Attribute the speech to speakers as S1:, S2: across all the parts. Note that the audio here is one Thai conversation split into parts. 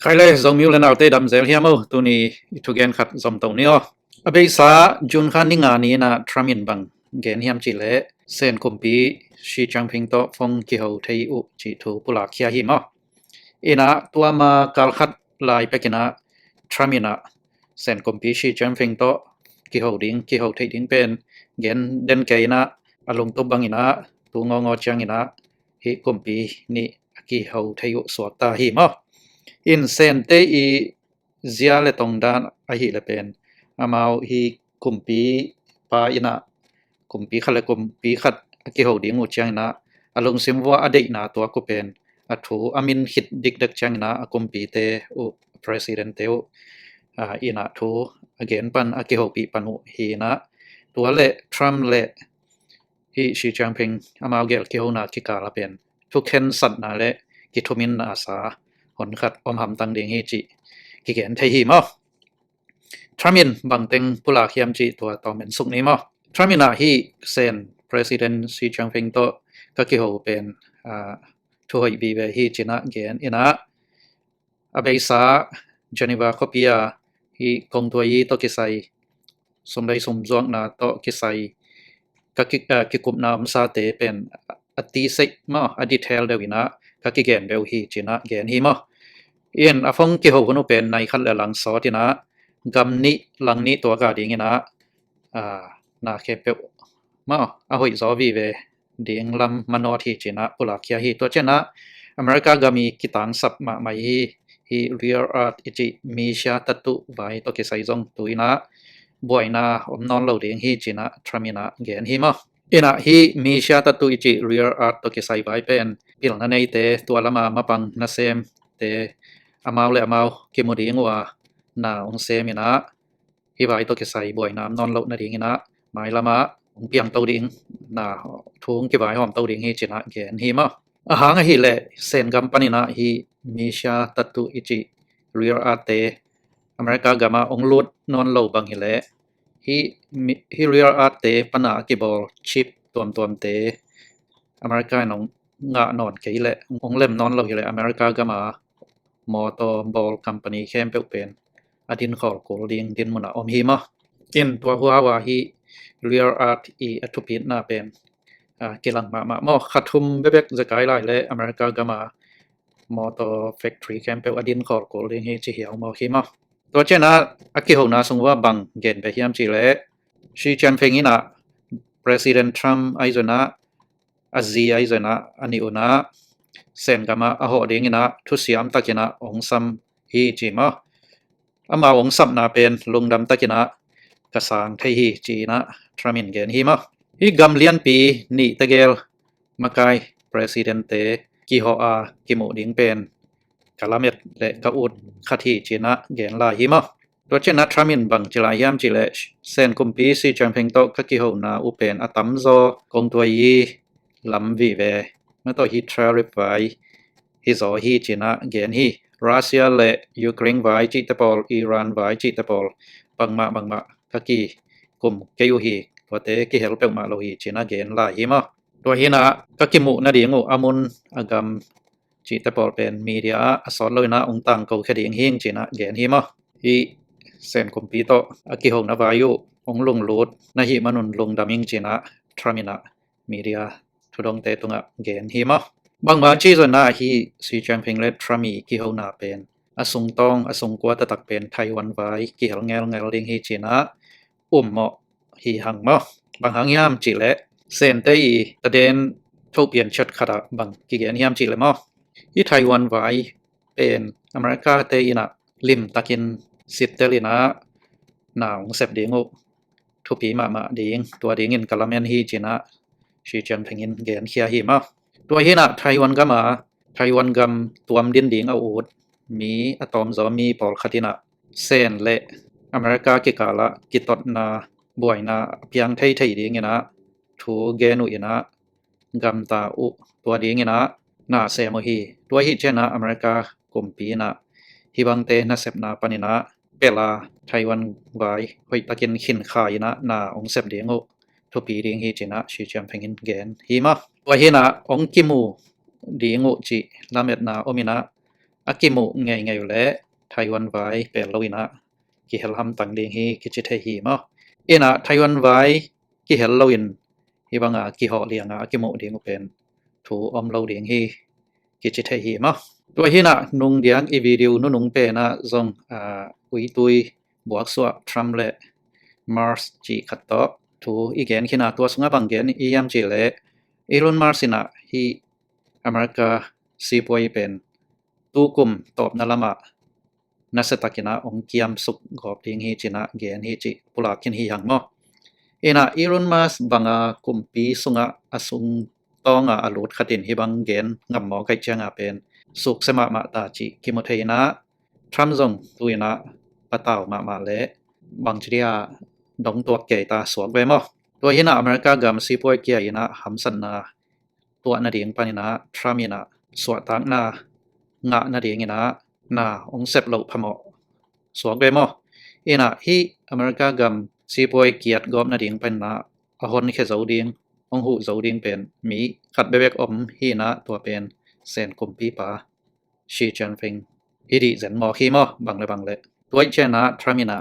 S1: ใครเลยส่งมิวเลนเอาเตดำเซลเฮียมูตัวนี้ทุกเกนขัดสมตัวนี้อ๋ออเบสาจุนขันนิงานี้นะทรัมมินบังเกนเฮียมจิเลเซนคุมปีชีจังพิงโตฟงกิโฮเทยุจิทูปุลาคียหิมอ๋ออินะตัวมากาลขัดลายไปกินะทรัมมินะเซนคุมปีชีจังพิงโตกิโฮดิงกิโฮเทดิงเป็นเกนเดนเกยนะอารมณ์ตัวบังอินะตัวงอจังอินะฮิคุมปีนี่กิโฮเทยุสวดตาหิมอ๋ออินเซนเตอีเซียเลตงดานอะฮิเลเป็นอามาวฮิกุมปีปาอินะกุมปีขัดเลกุมปีขัดกิโฮดิงูจังนะอลงซิมว่าอเดยนาตัวกุเป็นอทูอามินฮิดดิกดักจังนะกุมปีเตอุประธานเตอุอินะทูอเกนปันอกิโฮปีปันุฮีนะตัวเลทรัมเลฮิชิจังพิงอามาวเกลกิโฮนากิกาลาเป็นทุกเคนสัตนาเลกิทุมินอาสาหอนขัดอมหำตังเดียงฮีจิกิเกนเทฮีมอทรัมินบังเต็งปุลาเคียมจิตัวตอมเป็นสุกนี้มอทรัมินาฮีเซนประธานซีจังฟิงโตก็กิโฮเป็นทัวบีเวฮีจินะเกนอินะอเบซาเจนีวาคอปียฮีกงตัวยีโตกิไซสมได้สมจวงนาโตกิไซก็กิกุมนามซาเตเป็นอติเซมออดิเทลเดวินะก็กิเกนเบลฮีจินะเกนฮีมอเอ็นอฟงกิโฮคุนุเป็นในคันและหลังซอตินะกัมนิหลังนี้ตัวกาดิงนะนาเคเปมาอหอยซอวีเวดิงลำมโนทีจินะปุลาคียฮีตัวเจนะอเมริกาก็มีกิตังสับมาไม่ฮีเรียลอาร์ตอิจิมีชาตัตุไว้ตัวเกไซซงตุยนะบวยนะอมนอนเหล่าดิงฮีจินะทรามินะเกนฮีมาอินะฮีมีชาตัตุอิจิเรียลอาร์ตตัวเกไซไว้เป็นปิลนันเนเตตัวละมาปังนาเซมเตอามาวเลอามาวกิมุดิงว่านาองเซมินะฮิบายตัวเกไซบวยน้ำนอนเหล่านาดิงนะหมายละมาองเปียงเตาดิงนาทุงกิบายหอมเตาดิงฮีจินะเกนฮีมาอาหารฮีเลเซนกัมปานินะฮีมีชาตัตุอิจิเรียลอาร์เตอเมริกากามาองลุดนอนเหล่าบังฮิเลฮีเรียลอาร์เตปนากิบอลชิปตัวเตอเมริกานองงะนอนเกยเลองเล่มนอนเหล่าฮิเลอเมริกากามามอตอบอลคัมปานีแคมเปลเป็นอดินขอลโกลิงดินมุนะอมฮีมาอินตัวหัวว่าฮีเรียลอาร์ตอีอัตุปิดนาเป็นกิลังมอขัดทุมเบบกจะกายไล่และอเมริกากามามอตอแฟคทรีแคมเปลอดินขอลโกลิงฮีจิเหียวมอฮีมาตัวเจนะอากิโฮนาสงว่าบังเกนไปเฮียมจิเลชีจันเฟงินะประธานทรัมป์ไอซนะอาซีไอซนะอันนี้อุนะเซนกามาอโหดิงินะทุสยามตะกินะองซัมฮีจิมาอามาองซัมนาเป็นลุงดำตะกินะกษางไทฮีจีนะทรามินเกนฮีมาฮีกัมเลียนปีนี่ตะเกลมาไกประธานเตกิโฮอากิโมดิงเป็นกาลาเมตและกะอุดคทีจีนะเกนลาฮีมาตัวเจนะทรามินบังจิลายามจิเลเซนคุมปีซีจังเพ็งโตกะกิโฮนาอุเป็นอตัมโซกงตัวยีลำวีเวมาต่อฮีทราริฟไว้ฮิซอฮีจีนะเกนฮีรัสเซียและยูเครนไว้จิตปอลอิหร่านไว้จิตปอลบังมากะกีกุมเกยูฮีตัวเตกิเฮลเปมาโลฮีจีนะเกนลาฮีมาตัวฮีนะกะกิมุนาดิงูอามุนอากัมจิตปอลเป็นมีเดียอสอนเลยนะองตังเขาคดีหิงจีนะเกนฮีมาฮีเซนคุมปีโตอากิโฮนาวายุองลุงลูดนะฮีมนุนลุงดามิงจีนะทรามินะมีเดียทุดงเตตุงะเกนฮีมาบางจีจนาฮีซีจังพิงเลทรามีกิโฮนาเป็นอสุงตองอสุงกัวตะตักเป็นไทวันไว้กิเฮลเงลลิงฮีจีนะเหมาะฮีหังมอบางหังยามจิเลเซนเตอีตะเดนทูเปลี่ยนชัดขดาบางกิเกนยามจิเลมอฮีไทวันไว้เป็นอเมริกาเตอีนะลิมตะกินสิเตลินะหนาวเซบดิงทุปีมาดิงตัวดิงินกะละเมนฮีจีนะชีจังพิงินเกนเคียฮีมาตัวฮีนะไทวันกัมตัวมดินดิงเอาอูดมีอะตอมซอมีปอลคตินะเซนและอเมริกากิกาละกิตดนาบวยนาเพียงไทดิงนะทูเกนุยนะกัมตาอุตัวดิงนะนาเซมฮีตัวฮีเจนะอเมริกากุมปีนะฮิบังเตนะเซบนาปานินะเปลาไทวันไว้หอยตะกินขินขายนะนาองเซบดิงทุปีดิงฮีจินะชีจังพิงินเกนฮีมาตัวฮีนะองกิมูดิงจิลาเมตนาอมินะอ อากิโมไงอยู่แลไต้หวันไว้เป็นลวินะกิเฮลฮัมตังดิงฮีกิจิเทฮีมอเอนะไต้หวันไว้กิเฮลลวินฮีบังกิฮอเลียงอากิโมดิงเป็นถูอมลดิงฮีกิจิเทฮีมอตัวฮีนะนุงเดียงอีวิดีโอนุงเป็นนะซงอุยตุยบวกสวทรัมเลมาร์สจีขัดต่อถูอีเกนขินะตัวสุงบังเกนอียามจีเลอีลอนมาร์สินะฮีอเมริกาซีปวยเป็นตูกุมตอบนลมานัสตักินะองกิยมสุกกอบดิงฮีจินะเกนฮีจิปุลากินฮียังมอเอนะอีลอนมาร์บังกุมปีสุงอสุงตองอลุดขัดินฮีบังเกนงับหมอไกเจียงเป็นสุกสมามาตาจิกิโมเทนะทรัมซงตุยนะปะตาวมาเลบังจริยาดงตัวเกตาสวกเวมอตัวหินะอเมริกากำซีปวยเกียยินะหัมสันนาตัวนาดิงปานินะทรัมยินะสวตังนางะนาดิงยินะนาองเซปโลพมอสวกเวมอเอนะฮีอเมริกากำซีปวยเกียดกอบนาดิงปานินะอหอนเคเซาดิงองหูเซาดิงเป็นมีขัดเบเวกอมฮีนะตัวเป็นเซนกุมปีปาชีเจินฟิงฮีดีเซนมอคีมอบังเลยตัวเจนะทรัมยินะ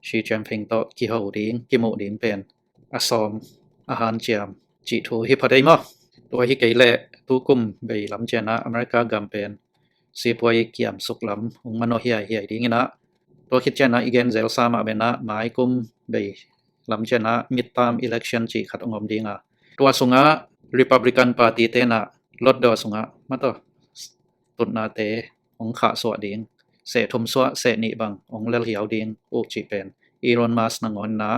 S1: ชีเจินฟิงโตกิโฮดิงกิโมดิงเป็นอาซอมอาหารเจียมจิทูฮิพอได้มอตัวฮิเกเลตูกุมเบยลำเจนะอเมริกากำเป็นซีปวยเกียมสุกลำองมโนเฮียดิงนะตัวคิดเจนะอีเกนเซลซามาเบนะหมายกุมเบยลำเจนะมิดตามอิเล็กชันจิขัดองมดิงะตัวสุงะริพับลิกันปาร์ตี้เตนะลดดอสุงะมาต่อตุนนาเตองขาสวดิงเสทุมสวเสนิบังองเลลเหียวดิงอุจิเป็นอีรอนมัสนังอนนะ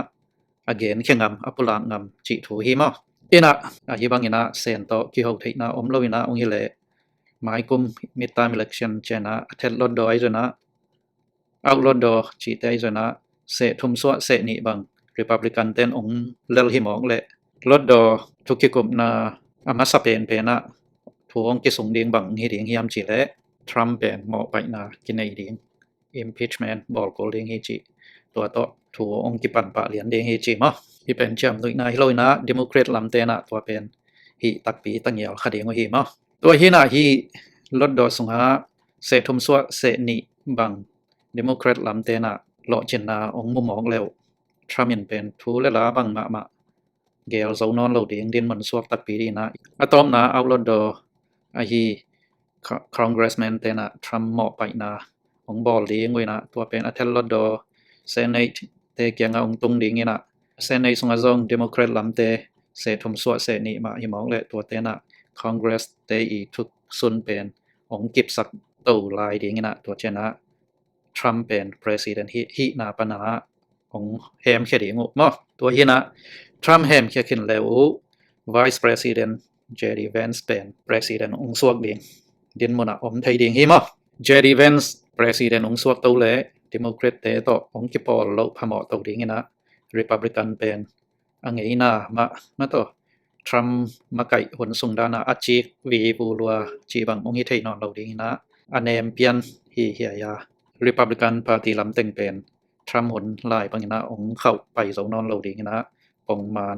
S1: again เขงอปุลางมจิทูฮีมอเอนะฮิบังอินะเซนโตกิโฮเทนะอมโลวินะองฮิเลหมายกุมมิตามอิเล็กชันเจนะเทลลดดอไอจนะเอาลดดอจิเตไอจนะเสทุมสวเสนิบังริพับลิกันเตนองเลลหิมองเลลดดอทุกิกุมนาอามาสเปนเปนะทูองกิสุงดิงบังฮิดิงฮิยามจิเลทรัมป์เป็นหมอไปนากินไอดิง impeachment บอลโกลิงฮิจิตัวโตถูองกิปันปะเหรียญเดงฮิจิมอที่เป็นเชื่อมด้วยนายฮิโลนะเดโมแครตลำเตนะตัวเป็นฮิตักปีตั้งเหี่ยวคดีงฮิมอตัวฮินะฮิลดดอสุงหาเสทุมสวเสนิบังเดโมแครตลำเตนะโลจินนาองมุมมองแล้วทรัมป์เป็นทูเลลาบังมาเกลโซนอนโลดิงดินมันสวกตักปีดีนะอะตอมนะเอาลดดอฮิCongressman เตนะทรัมป์หมอไปนาองบอลเลี้ยงไว้นะตัวเป็นอัตลดอ Senate เตเกียงองตุงดิงนะ Senate สงจง Democrat ลำเตเสทุมสวเสนิมาหิมองเลยตัวเตนะ Congress เตอีทุกซุนเป็นองกิบสักตูลายดิงนะตัวเจนะทรัมป์เป็น President ฮินาปนาองแฮมแค่ดิงมอตัวฮินะทรัมป์แฮมแค่ขึ้นแล้ว Vice President Jerry Vance เป็น President องสวกดิงดินมนะอมไทยดิงฮิมอ Jerry Vance President องสวกตัวเล Democrat เตโตองกิปอลโลพมอตัวดิงนะ Republican เป็นอังเอนามาโตทรัมป์มาไก่หนสุงดานาอาจิวีบูลัวจีบังองฮิไทยนอนเราดิงนะอันเนมเปียนฮีเฮียยา Republican Party ลำเต็งเป็นทรัมป์หนลายปังนะองเข้าไปโซนอนเราดิงนะปองมาน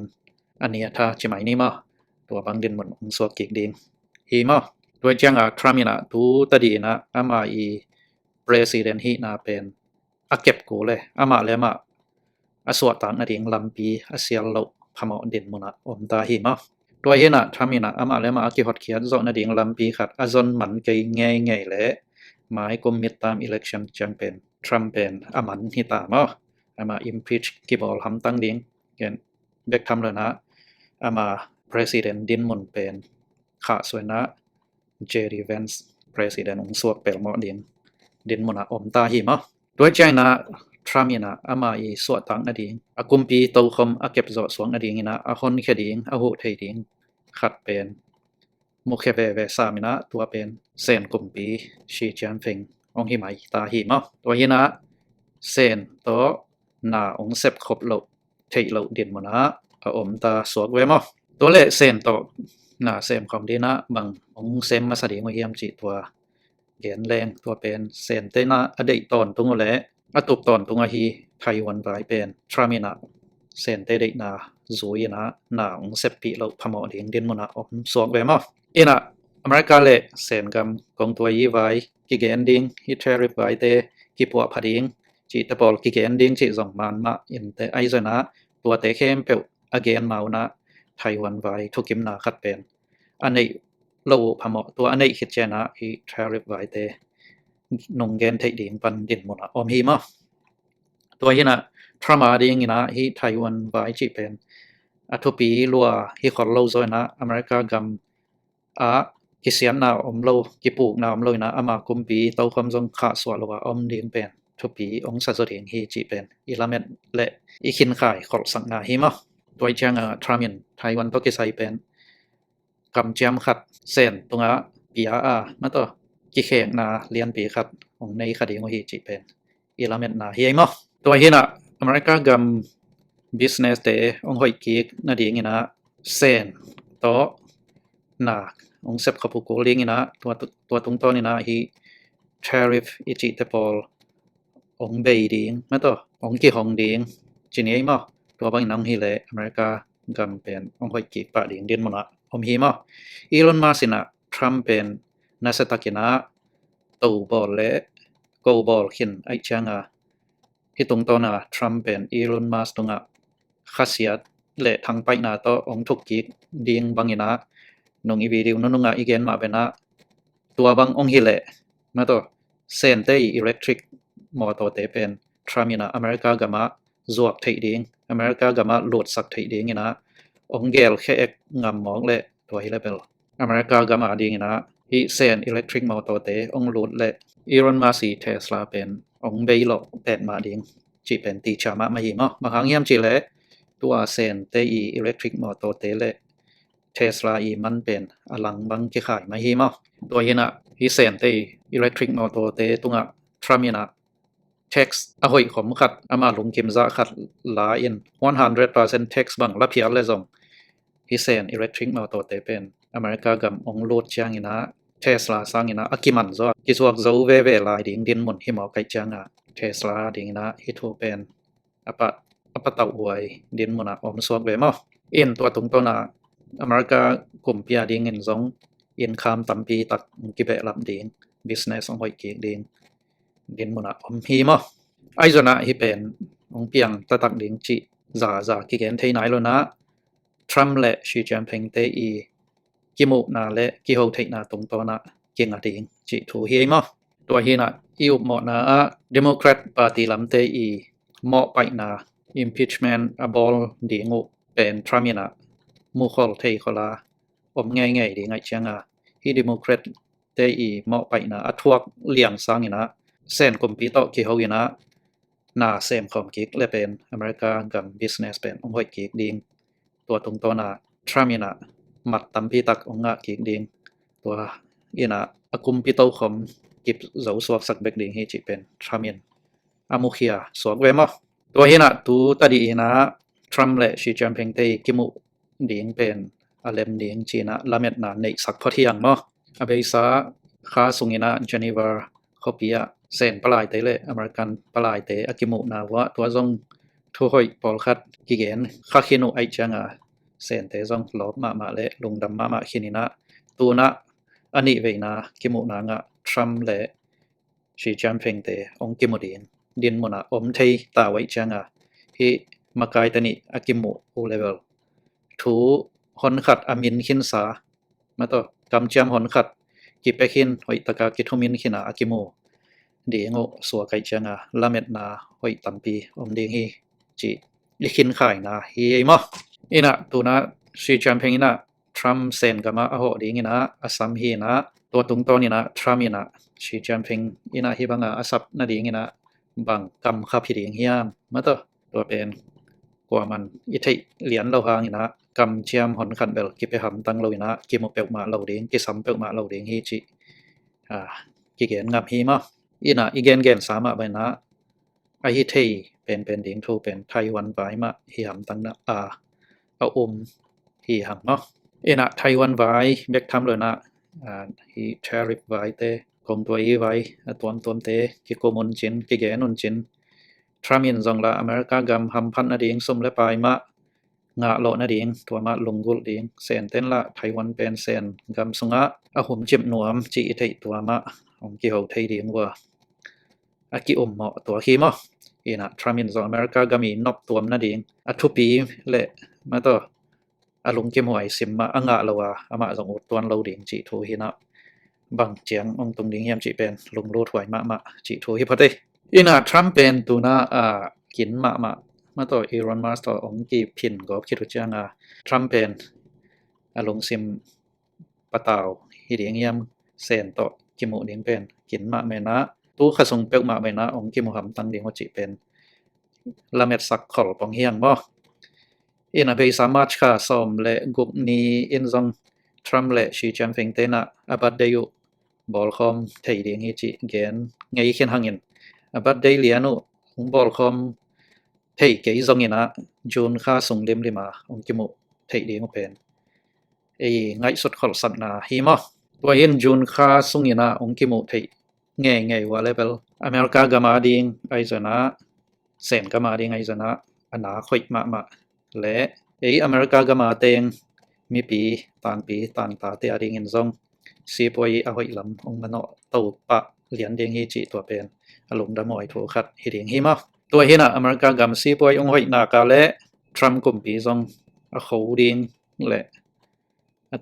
S1: อันนี้ถ้าจิไหมนี่มาตัวบางดินหมดองสวกกิกดิงฮีมอตัวจังทรัมป์นะตูตดีนะอามาอี President ฮินาเป็นอาเก็บกูเลยอามาเลมาอสวตังอดิงลำปีอาเซียโลพมอดินมุนะอมตาฮิมอตัวเฮนะทรัมป์นะอามาเลมาอากิฮอดเขียนโซนอดิงลำปีขัดอาซอนมันเกยง่ายๆเลยหมายกุมมิดตามอิเล็กชันจังเป็นทรัมป์เป็นอามันฮิตามออามา impeach กิบอลทำตั้งดิงเห็นเบกทำเลยนะอามา President ดินมุนเป็นขาสวยนะJerry Vance President องสวกเปลมอดินมุนะอมตาหิมะด้วยใจนะทรัมป์นะอามาอีสวตังอดิงอากุมปีโตคมอาเก็บจอสวงอดิงนะอาคนแค่ดิงอาหูไทยดิงขัดเป็นมุขเวสามินะตัวเป็นเซนกุมปีชีเจียนฟิงองหิมายตาหิมะตัวหินะเซนโตนาองเซบครบโลไทยโลดินมุนะอมตาสวกเวมะตัวเลเซนโตน่าเซมของดีนะบางองเซมมาสดีงเฮียมจิตัวเกียนแรงตัวเป็นเซนเตนะอดีตตอนตุงแหละอตุกตอนตุงฮีไทยวันไว้เป็นทรามินะเซนเตดินาซุยนะนาองเซปิโลพมอดิงดินมุนะอมสวกเวมอเอนะอเมริกาเลเซนกำกองตัวยีไว้ ki gen ding hi tariff vai te ki pu phading chi te pol ki gen ding chi zong man ma in te ai zana tua te khem pe again mauna Taiwan vai thukim na khat pen anei lo phamo tua anei khit chena hi tariff vai te nong gen thei ding pan din mona om hi ma tua hina trama ding ina hi Taiwan vai chi pen athopi lua hi khol lo zo na America gam a ki sian na om lo ki puk na om lo na ama kumpi tau kham jong kha swa lo wa om ding pen thupi ong sa zo ding hi chi pen ilamet le i khin khai khol sang na hi ma toy chang tramin Taiwan to ki sai pen kam jam khat sen tunga pia a ma to ki kheng na lian pi khat ong nei khadi ngo hi chi pen ilamet na hi ma toy hina America gam business te ong hoi ki na ding ina sen to na ong sep khapu ko ling ina tua tung to ni na hi tariff ichi te pol ong bei ding ma to ong ki hong ding chi nei ma tua bang nang hi le America gam pen ong hoi ki pa ding din mona om hi ma Elon Musk ina Trump pen na sa takina to bol le go bol khin ai changa hi tung to na Trump pen Elon Musk tunga khasiat le thang pai na to ong thuk ki ding bangina nong i video nonunga igen ma bena tua bang ong hi le ma to sen te electric motor te pen Tramina America gama zuak thei ding America gama lot sak thei ding ina ong gel khe ek ngam mong le tua hi level America gama ding ina hi sen electric motor te ong lot le Elon Musk Tesla pen ong bei lo pen ma ding chi pen ti chama ma hi ma hang yam chi le tua sen te electric motor te le Tesla man pen alang bang ki khai ma hi ma tua hina hi sen te electric motor te tunga Tramina tax a hoi khom khat ama lung kim za khat la in 100% tax bang la phial le zong hi sen electric motor te pen America gam ong lot chang ina Tesla sang ina akiman zo ki zuak zo ve lai ding din mon hi mau kai changa Tesla ding na hi thu pen apa tau huai din mona om suak ve ma in tua tung to na America kumpia ding in zong in kham tampi tak ki be lam ding business ong hoi ki ding din mona om hi ma ai zona hi pen ong piang ta tak ding chi za ki gen thei nai lo na Trump le Xi Jinping te ki mu na le ki ho thei na tung to na king a ding chi thu hi ma tua hi na iu mo na Democrat party lam te mo pai na impeachment a bol dingu pen Tramina mu khol thei khola om ngai ding ai changa hi Democrat te mo pai na athuak liang sang ina sen kompi to ki ho ina na sem khom ki le pen America gam business pen ong hoi ki ding tua tung to na Tramina mat tampi tak onga ki ding tua ina akum pi to khom kip zo suak sak bek ding hi chi pen Tramin amukhia suak ve ma tua hina tu tadi ina Trump le Xi Jinping te kimu ding pen alem ding china lamet na nei sak phothiang ma abeisa kha sungina Geneva khopia sen palai te le American palai te akimu na wa tua zong thu hoi pol khat ki gen kha khinu ai changa sen te zong lop ma le lungdam ma khinina tu na ani veina kimu na nga Trump le Xi Jinping te ong kimu din mona om thei ta wai changa hi makai tani akimu o level thu hon khat amin khin sa ma to kam cham hon khat ki pe khin hoi taka ki thumin khina akimu dingo suwa kai changa lamet na hoi tampi om ding hi chi likhin khai na hi ma ina tuna Xi Jinping ina Trump sen gama a ho ding ina asam hi na to tung ton ina Trump ina Xi Jinping ina hi banga asap na ding ina bang kam kha phi ding hiam ma to to pen kwa man i thei lian lo hang ina kam chiam hon khan bel ki pe ham tang lo ina ki mo pek ma lo ding ki sam pek ma lo ding hi chi ki gen ngap hi ma ina igen gen sama ba na a hi thei pen ding thu pen Taiwan vai ma hi ham tang na a hi ham ma ina Taiwan vai bek tham lo na hi tariff vai te kong toi vai tuan te ki komon chin ki gen un chin Tramin zong la America gam ham phan na ding sum le pai ma งะโลนะดิงตัวมาลงกุลดิงเซนเต็นละไทวันเป็นเซนกำสุงะอะหุมจิบหนวมจีไทตัวมาองกิโหไทดิงว่าอากิอุมเหมาะตัวขี้มออีนะทรัมมินซออเมริกากามีนบตัวมนะดิงอะทุปีเละมาต่ออะลงกิมหวยสิมมาอะงะละว่าอะมาจงอุดตวนเราดิงจีโทหินะบังเจียงองตรงดิงเฮียมจีเป็นลงโลถวยมะจีโทหิพอเตอีนะทรัมเป็นตัวนะกินมะมาต่ออีรอนมัสต่อองกีพินก็คิดว่าจังทรัมเป็นลงซิมปะตาวฮิดิงเฮียมเซนต่อกิมุดิงเป็นกินมะแม่นะตู้ขะสงเปกมะแม่นะองกิมุหำตังดิงว่าจีเป็นละเม็ดสักขอลปองเฮียงบ่อินะเบสามารถค่าซ่อมและกุกนี้อินซองทรัมและชีจันฟิงเตนะอบัดเดยุบอลคอมไทดิงฮิจิเกนไงเขียนหังอินอบัดเดเลียนุบอลคอมไทเกยซองอินะจูนค่าส่งเดมลิมาองกิมุไทดิงเป็นไงสุดขอลสักนาฮิมอตัวเห็นจูนค่าส่งอินะองกิมุไทไงว่าเลเวลอเมริกากามาดิงไอซนะเซนกามาดิงไอซนะอนาคตมะและอเมริกากามาเตงมีปีตานตาเตอดิงอินซองซีปวยอหอยลำองมโนเตาปะเหรียญเดงฮิจิตัวเป็นอารมณ์ดมอยถูขัดฮิดิงฮิมะตัวเห็นอเมริกากามซีปวยองหอยนากาและทรัมกุมปีซองเขาดิงและ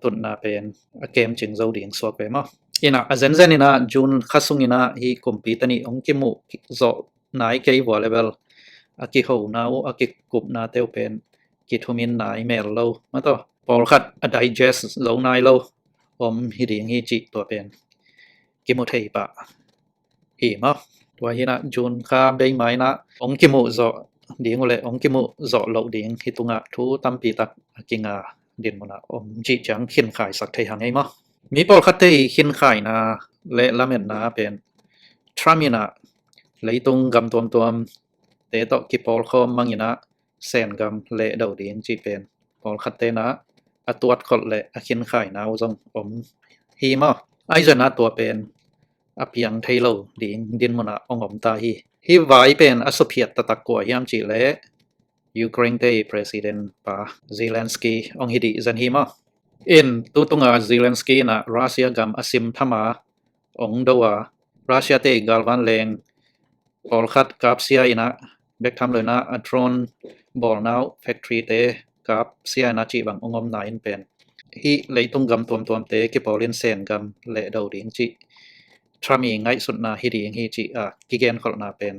S1: ตุนนาเป็นเกมจึงเจ้าดิงสวกไปมะอินะเซนอินะจูนคัสุงอินะฮิกุมปีตนีองกิมุโซนายเกยวอเลเวลกิเขานาวกิกุบนาเตวเป็นกิทุมินนายเมลโลมาต่อพอขัดไดเจสโลนายโลฮิดิงฮิจิตัวเป็นกิมุเทปะฮิมะตัวฮินะจูนคาเบยไม้นะองกิมุโซดิงเลยองกิมุโซโลดิงฮิตุงะทูตัมปีตักกิงาดินมนะจิจังขินขายสักเทหังไงมะมีพอขัดเตขินขายนะและละเม็ดนะเป็นทรัมมินะเลยตุงกำตัวเตตกิปอลคอมมังยินะเซนกำและดาวดิงจีเป็นพอขัดเตนะตัวขดและขินขายนะอุจงฮีมะไอจะนะตัวเป็นอภิยังไทโลดินมนะองตาฮีไว้เป็นอสุเพียตตะกัวยามจีและยูเครนเตย์ประธานปาซิเลนสกีองฮิดิจันฮีมะตุงซิเลนสกีนะรัสเซียกำอสิมธมาองดัวรัสเซียเตกาลวันเลงพอลคัดกับเซียนะเบกทำเลยนะโดรนบอลนาวแฟคทรีเตกับเซียนะจีบังองนายเป็นฮีเลยตุงกำตัวเตกิปอลินเซนกำและดาวดิงจีทรามีไงสุดนาฮิดิงฮิจิกิเกนขอลนาเป็น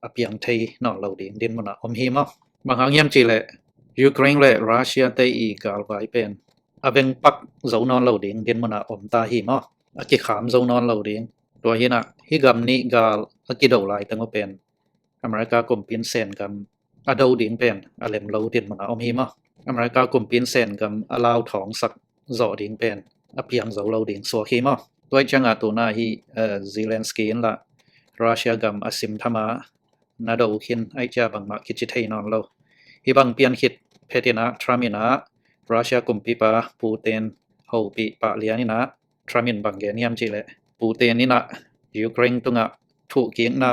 S1: อภิยังไทยนอลาวดิงดินมนะฮีมะบางครั้งยามจีและยูเครนและรัสเซียเตอีกาลไว้เป็นเวงปักเจ้านอนลาวดิงดินมนะตาฮีมะกิขามเจ้านอนลาวดิงตัวฮินะฮิกำนี้กาลกิดาวไลตั้งเป็นอเมริกากลุ่มปินเซนกำดาวดิงเป็นเลมลาวดินมนะฮีมะอเมริกากลุ่มปินเซนกำลาวทองสักจอดิงเป็นอภิยังเจ้าลาวดิงสัวฮีมะตัวจังตัวนาฮีซิเลนสกีนละรัสเซียกำอสิมธมานาดาวคินไอจ้าบังมาคิดจิตให้นอนเราฮิบังเปียนคิดเพตินะทรามินะรัสเซียกุมปีปาปูเตนเฮาปีปาเลียนี่นะทรามินบังเกนียมจิเลปูเตนนี่นะยูเครนตุงะถูกกิงนา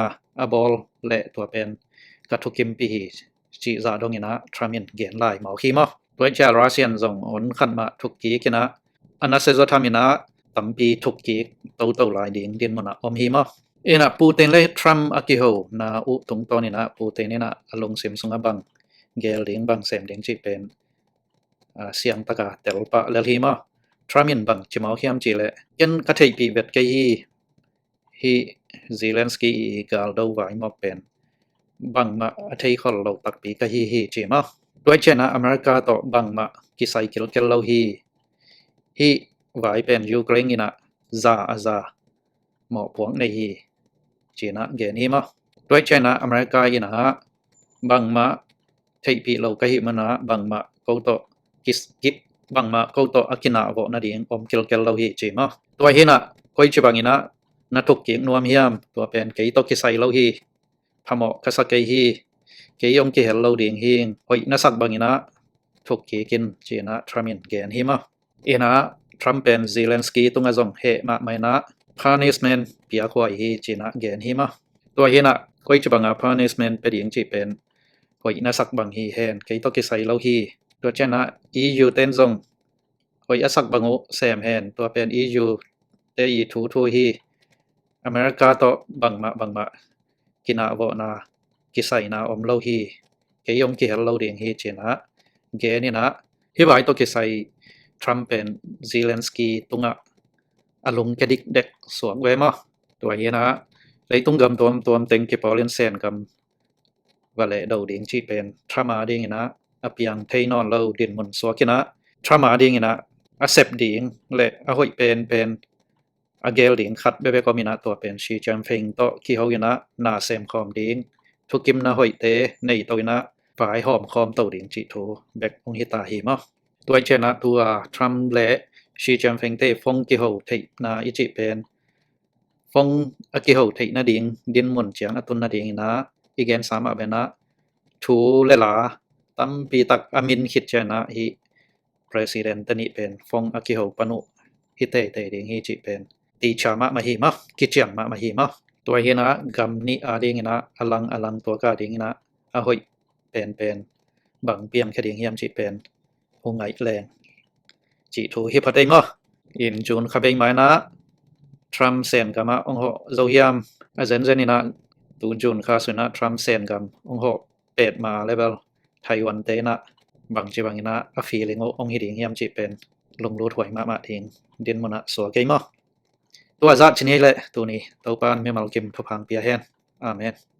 S1: บอลและตัวเป็นกัทุกิมปีจีซาดงนี่นะทรามินเกนไลหมอคีมอตัวจ้ารัสเซียนส่งอนขันมาถูกกีกินะอันนั้นเซซทามินะตัมปีถูกกีเต้าหลายดินมนะฮีมอนะปูเตนและทรัมอากิโฮนาอุตรงตอนนี้นะปูเตนนี่นะลงเสียมสุงบังเกลดิงบังเซมดิงจีเป็นเสียงตะกาเตลปะเลฮีมะทรัมมินบังจิมาเฮียมจีเลยันกะเทยปีเวทเกฮีซิเลนสกีกาลดาวไวมอเป็นบังมาเทยขอลเราตักปีกะฮีจีมะด้วยเช่นอเมริกาต่อบังมากิไซกิลเกลเราฮีไวเป็นยูเครนนี่นะซาหมอพวงในฮีจีนะเกนีมะด้วยเช่นอเมริกาอินะบังมาเทยปีเรากะฮีมันนะบังมาโกโตกิบังมาโกโตอากินาวนาดิงกิลเกลเราฮีจีมะตัวฮีนะก้อยจิบังอินะนัทุกกิงนวมเฮียมตัวเป็นเกยโตกิไซเราฮีพะหมอคาสเกฮีเกยกิเฮลเราดิงฮีก้อยนัสักบังอินะทุกกินจีนะทรัมมินเกนฮีมะนะทรัมเป็นซิเลนสกีตุงะจงเฮมาไม่นะpunishment ปียควายฮีจีนะเกนฮีมะตัวฮีนะก้อยจิบังpunishmentเป็นดิงจีเป็น hoi na sak bang hi hen ke to ki sai lo hi to chena EU ten zong hoi asak bangu sem hen to pen EU te i thu hi America to bang ma kina vo na ki sai na om lo hi ke yong ki hel lo ding hi chena ge ni na hi bai to ki sai Trump pen Zelensky tunga alung ke dik dek suang we ma to hi na leitung gam tom teng ki polin sen gam vale đầu ding chi pen Trump a ding na apiang thei non lo din mun so kina Trump a ding na accept ding le a hoi pen agel ding khat bebe ko mina to pen Xi Jinping to ki ho ina na sem khom ding thu kim na hoi te nei to ina pai hom khom to ding chi thu bek ong hi ta hi ma toi chena tu a Trump le Xi Jinping te phong ki ho thei na i chi pen phong a ki ho thei na ding din mun chiang atun na ding na igen sama bena thu le la tam pi tak amin khit chena hi president tani pen phong a ki ho panu hi te ding hi chi pen ti chama ma hi ma ki chiang ma hi maตัวเฮนะกำนี้อาดิงนะอลังตัวกาดิงนะอาหอยเป็นบังเปียมคดิงเฮียมจีเป็นหงไงแรงจีทูฮิพัดเองอ่ะอินจูนขับเองไหมนะทรัมป์เซนกับมาองค์โซเฮียมอาเซนนี่นะตูจูนข้าสุนะทรัมป์เซนกับองค์เป็ดมาเลเวลไต้หวันเตนะบังจีบังนะอาฟีลิงองค์ฮิดิงเฮียมจีเป็นลงรูถวยมาทิ้งดินมันอะสัวเกมอ่ะตัวจัดชนิดเลยตัวนี้ตัวปานไม่มาเก็บทุกพังเปียเฮนอาเมน